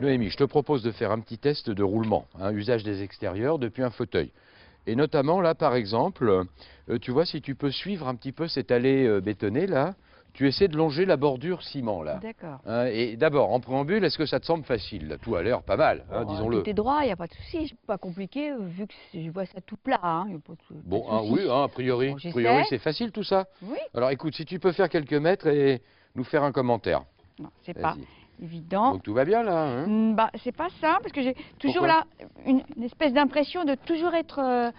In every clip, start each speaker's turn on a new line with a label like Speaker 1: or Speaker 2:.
Speaker 1: Noémie, je te propose de faire un petit test de roulement, usage des extérieurs depuis un fauteuil. Et notamment là, par exemple, tu vois, si tu peux suivre un petit peu cette allée bétonnée là, tu essaies de longer la bordure ciment là.
Speaker 2: D'accord.
Speaker 1: Et d'abord, en préambule, est-ce que ça te semble facile là? Tout a l'air pas mal, disons-le.
Speaker 2: Tout est droit, il n'y a pas de souci, c'est pas compliqué, vu que je vois ça tout plat, y a pas de
Speaker 1: Bon,
Speaker 2: souci.
Speaker 1: oui, a priori,
Speaker 2: Bon, j'essaie.
Speaker 1: c'est facile tout ça.
Speaker 2: Oui.
Speaker 1: Alors écoute, si tu peux faire quelques mètres et nous faire un commentaire.
Speaker 2: Non, c'est pas
Speaker 1: Vas-y.
Speaker 2: évident.
Speaker 1: Donc tout va bien là, hein?
Speaker 2: Bah, c'est pas ça, parce que j'ai toujours
Speaker 1: Pourquoi?
Speaker 2: là une espèce d'impression de toujours être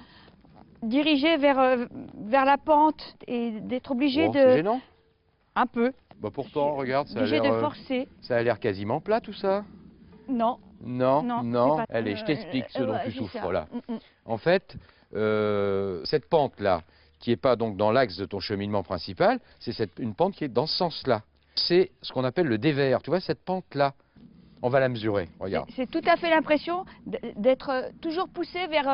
Speaker 2: dirigé vers la pente et d'être obligé
Speaker 1: Bon, c'est
Speaker 2: de...
Speaker 1: gênant.
Speaker 2: Un peu.
Speaker 1: Bah pourtant, regarde,
Speaker 2: Obligé de forcer.
Speaker 1: ça a l'air quasiment plat tout ça.
Speaker 2: Non.
Speaker 1: Non,
Speaker 2: Non,
Speaker 1: non.
Speaker 2: c'est pas-
Speaker 1: Allez, je t'explique ce dont tu
Speaker 2: c'est
Speaker 1: souffres
Speaker 2: ça.
Speaker 1: là. En fait, cette pente-là, qui n'est pas donc dans l'axe de ton cheminement principal, c'est une pente qui est dans ce sens-là. C'est ce qu'on appelle le dévers. Tu vois, cette pente-là, on va la mesurer. Regarde.
Speaker 2: C'est tout à fait l'impression d'être toujours poussé vers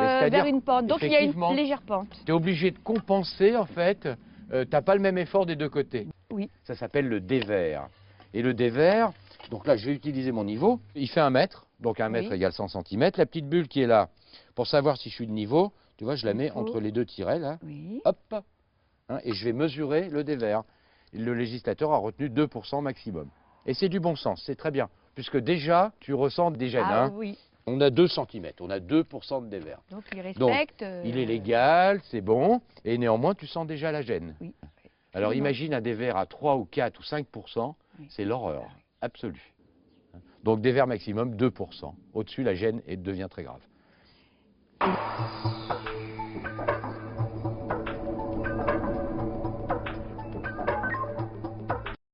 Speaker 2: une pente. Donc il y a une
Speaker 1: Effectivement,
Speaker 2: légère pente.
Speaker 1: tu es obligé de compenser, en fait. Tu n'as pas le même effort des deux côtés.
Speaker 2: Oui.
Speaker 1: Ça s'appelle le dévers. Et le dévers, donc là, je vais utiliser mon niveau. Il fait 1 mètre, donc 1 mètre
Speaker 2: Oui.
Speaker 1: égale 100 cm. La petite bulle qui est là, pour savoir si je suis de niveau, tu vois, je la mets entre les deux tirets, là.
Speaker 2: Oui.
Speaker 1: Hop, et je vais mesurer le dévers. Le législateur a retenu 2% maximum. Et c'est du bon sens, c'est très bien. Puisque déjà, tu ressens des gènes.
Speaker 2: Ah oui.
Speaker 1: On a 2 cm, on a 2% de dévers.
Speaker 2: Donc il respecte.
Speaker 1: Donc, il est légal, c'est bon, et néanmoins, tu sens déjà la gêne.
Speaker 2: Oui.
Speaker 1: Alors imagine un dévers à 3 ou 4 ou 5%,
Speaker 2: Oui.
Speaker 1: c'est l'horreur absolue. Donc dévers maximum 2%. Au-dessus, la gêne devient très grave.